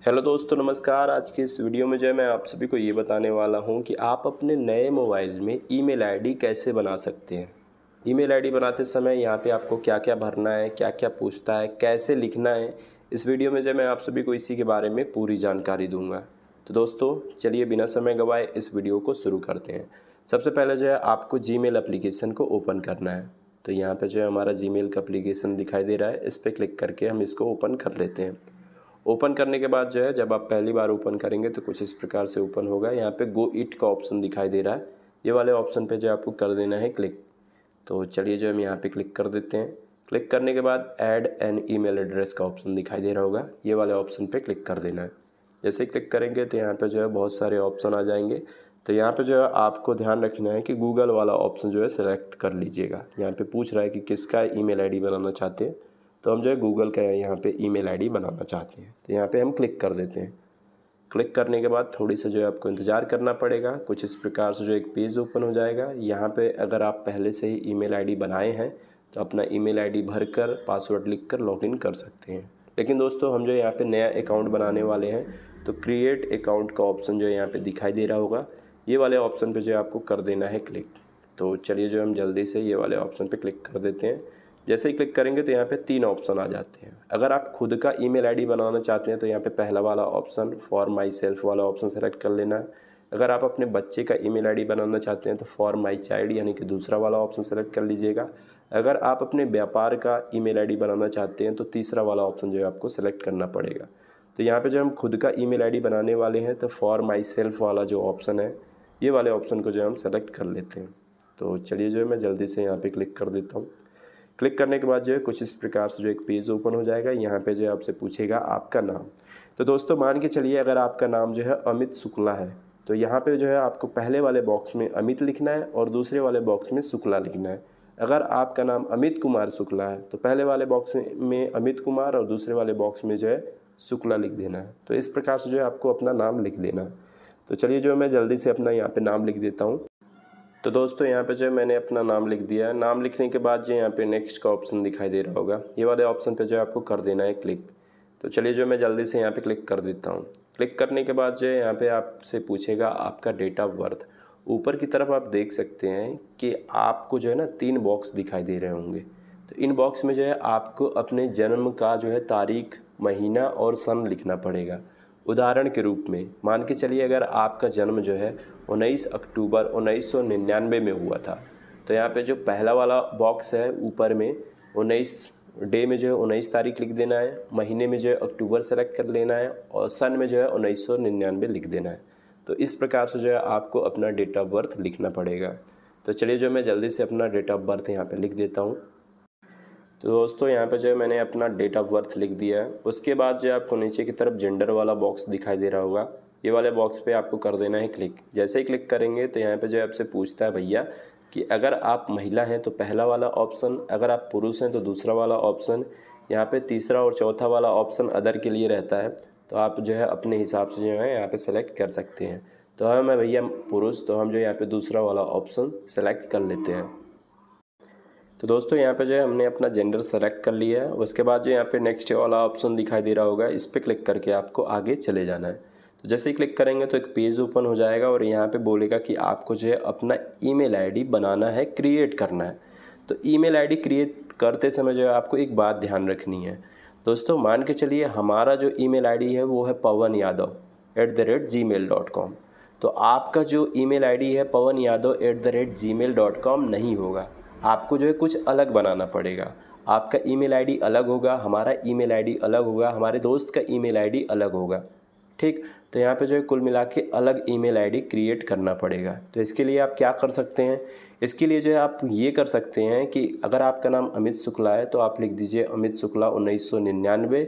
Hello दोस्तों, नमस्कार। आज की इस वीडियो में जो है मैं आप सभी को ये बताने वाला हूँ कि आप अपने नए मोबाइल में ईमेल आईडी कैसे बना सकते हैं। ईमेल आईडी बनाते समय यहाँ पे आपको क्या क्या भरना है, क्या क्या पूछता है, कैसे लिखना है, इस वीडियो में जो है मैं आप सभी को इसी के बारे में पूरी जानकारी दूंगा। तो दोस्तों चलिए बिना समय गंवाए इस वीडियो को शुरू करते हैं। सबसे पहले जो है आपको जीमेल एप्लीकेशन को ओपन करना है। तो यहाँ पर जो है हमारा जीमेल का एप्लीकेशन दिखाई दे रहा है, इस पर क्लिक करके हम इसको ओपन कर लेते हैं। ओपन करने के बाद जो है जब आप पहली बार ओपन करेंगे तो कुछ इस प्रकार से ओपन होगा। यहाँ पे गो इट का ऑप्शन दिखाई दे रहा है, ये वाले ऑप्शन पे जो आपको कर देना है क्लिक। तो चलिए जो हम यहाँ पे क्लिक कर देते हैं। क्लिक करने के बाद ऐड एन ईमेल एड्रेस का ऑप्शन दिखाई दे रहा होगा, ये वाले ऑप्शन पे क्लिक कर देना है। जैसे क्लिक करेंगे तो यहाँ पे जो है बहुत सारे ऑप्शन आ जाएंगे। तो यहाँ पे जो है आपको ध्यान रखना है कि गूगल वाला ऑप्शन जो है सिलेक्ट कर लीजिएगा। यहाँ पे पूछ रहा है कि किसका ईमेल आईडी बनाना चाहते हैं, तो हम जो है गूगल का यहाँ पे ईमेल आईडी बनाना चाहते हैं। तो यहाँ पे हम क्लिक कर देते हैं। क्लिक करने के बाद थोड़ी सा जो है आपको इंतज़ार करना पड़ेगा। कुछ इस प्रकार से जो एक पेज ओपन हो जाएगा। यहाँ पे अगर आप पहले से ही ईमेल आईडी बनाए हैं तो अपना ईमेल आईडी भरकर पासवर्ड लिखकर लॉगिन कर सकते हैं। लेकिन दोस्तों हम जो यहाँ पे नया अकाउंट बनाने वाले हैं तो क्रिएट अकाउंट का ऑप्शन जो है यहाँ पे दिखाई दे रहा होगा, ये वाले ऑप्शन पे जो आपको कर देना है क्लिक। तो चलिए जो हम जल्दी से ये वाले ऑप्शन पे क्लिक कर देते हैं। जैसे ही क्लिक करेंगे तो यहाँ पे 3 ऑप्शन आ जाते हैं। अगर आप खुद का ईमेल आईडी बनाना चाहते हैं तो यहाँ पे पहला वाला ऑप्शन फॉर माई सेल्फ वाला ऑप्शन सेलेक्ट कर लेना है। अगर आप अपने बच्चे का ईमेल आईडी बनाना चाहते हैं तो फॉर माई चाइल्ड यानी कि दूसरा वाला ऑप्शन सेलेक्ट कर लीजिएगा। अगर आप अपने व्यापार का ईमेल आईडी बनाना चाहते हैं तो तीसरा वाला ऑप्शन जो है आपको सेलेक्ट करना पड़ेगा। तो यहाँ पे जब हम खुद का ईमेल आईडी बनाने वाले हैं तो फॉर माई सेल्फ वाला जो ऑप्शन है, ये वाले ऑप्शन को जो हम सेलेक्ट कर लेते हैं। तो चलिए जो है मैं जल्दी से यहाँ पे क्लिक कर देता हूँ। क्लिक करने के बाद जो है कुछ इस प्रकार से जो एक पेज ओपन हो जाएगा। यहाँ पे जो है आपसे पूछेगा आपका नाम। तो दोस्तों मान के चलिए अगर आपका नाम जो है अमित शुक्ला है तो यहाँ पे जो है आपको पहले वाले बॉक्स में अमित लिखना है और दूसरे वाले बॉक्स में शुक्ला लिखना है। अगर आपका नाम अमित कुमार शुक्ला है तो पहले वाले बॉक्स में अमित कुमार और दूसरे वाले बॉक्स में जो है शुक्ला लिख देना है। तो इस प्रकार से जो है आपको अपना नाम लिख देना है। तो चलिए जो मैं जल्दी से अपना यहाँ पे नाम लिख देता हूँ। तो दोस्तों यहाँ पे जो है मैंने अपना नाम लिख दिया है। नाम लिखने के बाद जो यहाँ पे नेक्स्ट का ऑप्शन दिखाई दे रहा होगा, ये वाले ऑप्शन पे जो है आपको कर देना है क्लिक। तो चलिए जो मैं जल्दी से यहाँ पे क्लिक कर देता हूँ। क्लिक करने के बाद जो है यहाँ पे आपसे पूछेगा आपका डेट ऑफ बर्थ। ऊपर की तरफ आप देख सकते हैं कि आपको जो है ना 3 बॉक्स दिखाई दे रहे होंगे। तो इन बॉक्स में जो है आपको अपने जन्म का जो है तारीख, महीना और सन लिखना पड़ेगा। उदाहरण के रूप में मान के चलिए अगर आपका जन्म जो है 19 अक्टूबर 1999 में हुआ था तो यहाँ पे जो पहला वाला बॉक्स है ऊपर में 19 डे में जो है 19 तारीख लिख देना है, महीने में जो है अक्टूबर सेलेक्ट कर लेना है और सन में जो है 1999 लिख देना है। तो इस प्रकार से जो है आपको अपना डेट ऑफ बर्थ लिखना पड़ेगा। तो चलिए जो मैं जल्दी से अपना डेट ऑफ बर्थ यहाँ पर लिख देता हूँ। तो दोस्तों यहाँ पे जो है मैंने अपना डेट ऑफ बर्थ लिख दिया है। उसके बाद जो है आपको नीचे की तरफ जेंडर वाला बॉक्स दिखाई दे रहा होगा, ये वाले बॉक्स पे आपको कर देना है क्लिक। जैसे ही क्लिक करेंगे तो यहाँ पे जो है आपसे पूछता है भैया कि अगर आप महिला हैं तो पहला वाला ऑप्शन, अगर आप पुरुष हैं तो दूसरा वाला ऑप्शन। यहाँ पे तीसरा और चौथा वाला ऑप्शन अदर के लिए रहता है, तो आप जो है अपने हिसाब से जो है यहाँ पर सेलेक्ट कर सकते हैं। तो मैं भैया पुरुष, तो हम जो यहाँ पर दूसरा वाला ऑप्शन सेलेक्ट कर लेते हैं। तो दोस्तों यहाँ पे जो है हमने अपना जेंडर सेलेक्ट कर लिया है। उसके बाद जो यहाँ पे नेक्स्ट वाला ऑप्शन दिखाई दे रहा होगा, इस पर क्लिक करके आपको आगे चले जाना है। तो जैसे ही क्लिक करेंगे तो एक पेज ओपन हो जाएगा और यहाँ पे बोलेगा कि आपको जो है अपना ईमेल आईडी बनाना है, क्रिएट करना है। तो ईमेल आईडी क्रिएट करते समय जो है आपको एक बात ध्यान रखनी है। दोस्तों मान के चलिए हमारा जो ईमेल आईडी है वो है pawanYadav@gmail.com। तो आपका जो ईमेल आईडी है pawanYadav@gmail.com नहीं होगा, आपको जो है कुछ अलग बनाना पड़ेगा। आपका ईमेल आईडी अलग होगा, हमारा ईमेल आईडी अलग होगा, हमारे दोस्त का ईमेल आईडी अलग होगा, ठीक। तो यहाँ पे जो है कुल मिला के अलग ईमेल आईडी क्रिएट करना पड़ेगा। तो इसके लिए आप क्या कर सकते हैं, इसके लिए जो है आप ये कर सकते हैं कि अगर आपका नाम अमित शुक्ला है तो आप लिख दीजिए अमित शुक्ला 1999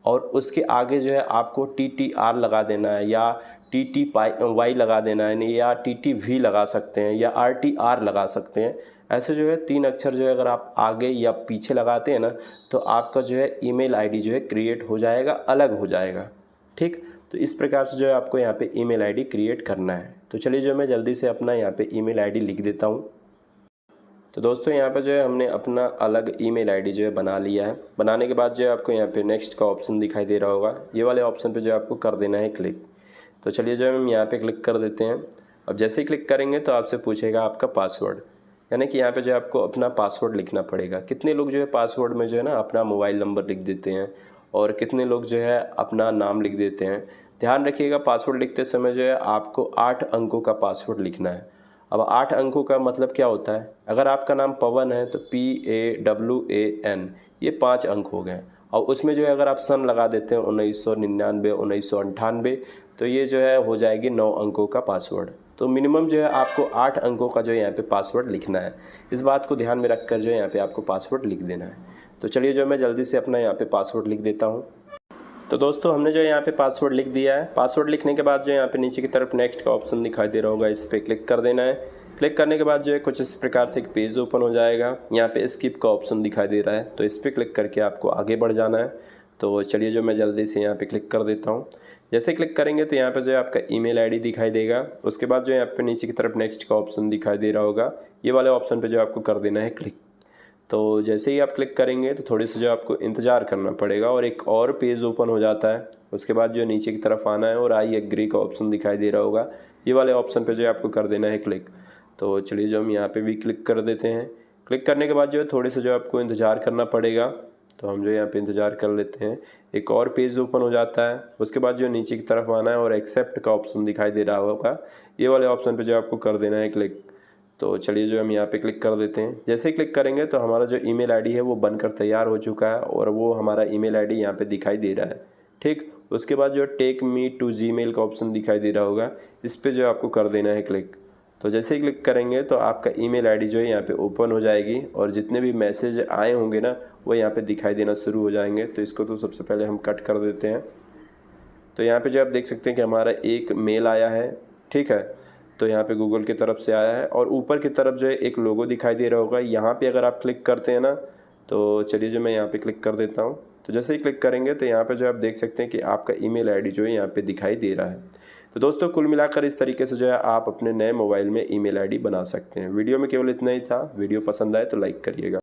और उसके आगे जो है आपको TTR लगा देना है या TTY लगा देना है या TTV लगा सकते हैं या RTR लगा सकते हैं। ऐसे जो है 3 अक्षर जो है अगर आप आगे या पीछे लगाते हैं ना तो आपका जो है ईमेल आईडी जो है क्रिएट हो जाएगा, अलग हो जाएगा, ठीक। तो इस प्रकार से जो है आपको यहाँ पे ईमेल आईडी क्रिएट करना है। तो चलिए जो मैं जल्दी से अपना यहाँ पे ईमेल आईडी लिख देता हूँ। तो दोस्तों यहाँ पर जो है हमने अपना अलग ईमेल आईडी जो है बना लिया है। बनाने के बाद जो है आपको यहाँ पे नेक्स्ट का ऑप्शन दिखाई दे रहा होगा, ये वाले ऑप्शन पे जो है आपको कर देना है क्लिक। तो चलिए जो है हम यहाँ पे क्लिक कर देते हैं। अब जैसे ही क्लिक करेंगे तो आपसे पूछेगा आपका पासवर्ड, यानी कि यहाँ पे जो है आपको अपना पासवर्ड लिखना पड़ेगा। कितने लोग जो है पासवर्ड में जो है ना अपना मोबाइल नंबर लिख देते हैं और कितने लोग जो है अपना नाम लिख देते हैं। ध्यान रखिएगा पासवर्ड लिखते समय जो है आपको 8 अंकों का पासवर्ड लिखना है। अब 8 अंकों का मतलब क्या होता है, अगर आपका नाम पवन है तो PAWAN, ये 5 अंक हो गए। और उसमें जो है अगर आप सन लगा देते हैं 1999 1998, तो ये जो है हो जाएगी 9 अंकों का पासवर्ड। तो मिनिमम जो है आपको 8 अंकों का जो है यहाँ पे पासवर्ड लिखना है। इस बात को ध्यान में रखकर जो है यहाँ पे आपको पासवर्ड लिख देना है। तो चलिए जो मैं जल्दी से अपना यहाँ पे पासवर्ड लिख देता हूँ। तो दोस्तों हमने जो है यहाँ पे पासवर्ड लिख दिया है। पासवर्ड लिखने के बाद जो है यहाँ पे नीचे की तरफ नेक्स्ट का ऑप्शन दिखाई दे रहा होगा, इस पर क्लिक कर देना है। क्लिक करने के बाद जो है कुछ इस प्रकार से एक पेज ओपन हो जाएगा। यहाँ पे स्किप का ऑप्शन दिखाई दे रहा है, तो इस पर क्लिक करके आपको आगे बढ़ जाना है। तो चलिए जो मैं जल्दी से यहाँ पे क्लिक कर देता हूँ। जैसे क्लिक करेंगे तो यहाँ पे जो है आपका ईमेल आईडी दिखाई देगा। उसके बाद जो है यहाँ पे नीचे की तरफ नेक्स्ट का ऑप्शन दिखाई दे रहा होगा, ये वाले ऑप्शन पे जो आपको कर देना है क्लिक। तो जैसे ही आप क्लिक करेंगे तो थोड़ी सी जो आपको इंतज़ार करना पड़ेगा और एक और पेज ओपन हो जाता है। उसके बाद जो नीचे की तरफ आना है और आई एग्री का ऑप्शन दिखाई दे रहा होगा, ये वाले ऑप्शन पे जो है आपको कर देना है क्लिक। तो चलिए जो हम यहाँ पे भी क्लिक कर देते हैं। क्लिक करने के बाद जो है थोड़े से जो आपको इंतज़ार करना पड़ेगा, तो हम जो यहाँ पे इंतज़ार कर लेते हैं। एक और पेज ओपन हो जाता है। उसके बाद जो नीचे की तरफ आना है और एक्सेप्ट का ऑप्शन दिखाई दे रहा होगा, ये वाले ऑप्शन पे जो आपको कर देना है क्लिक। तो चलिए जो हम यहाँ पे क्लिक कर देते हैं। जैसे ही क्लिक करेंगे तो हमारा जो ईमेल आईडी है वो बनकर तैयार हो चुका है और वो हमारा ईमेल आईडी यहाँ पे दिखाई दे रहा है। ठीक, उसके बाद जो टेक मी टू जीमेल का ऑप्शन दिखाई दे रहा होगा, इस पर जो आपको कर देना है क्लिक। तो जैसे ही क्लिक करेंगे तो आपका ईमेल आईडी जो है यहाँ पे ओपन हो जाएगी और जितने भी मैसेज आए होंगे ना वो यहाँ पे दिखाई देना शुरू हो जाएंगे। तो इसको तो सबसे पहले हम कट कर देते हैं। तो यहाँ पे जो आप देख सकते हैं कि हमारा एक मेल आया है, ठीक है, तो यहाँ पे गूगल की तरफ से आया है और ऊपर की तरफ जो है एक लोगो दिखाई दे रहा होगा। यहाँ पे अगर आप क्लिक करते हैं ना, तो चलिए जो मैं यहाँ पे क्लिक कर देता हूँ। तो जैसे ही क्लिक करेंगे तो यहाँ पे जो आप देख सकते हैं कि आपका ईमेल आईडी जो है यहाँ पे दिखाई दे रहा है। तो दोस्तों कुल मिलाकर इस तरीके से जो है आप अपने नए मोबाइल में ईमेल आईडी बना सकते हैं। वीडियो में केवल इतना ही था। वीडियो पसंद आए तो लाइक करिएगा।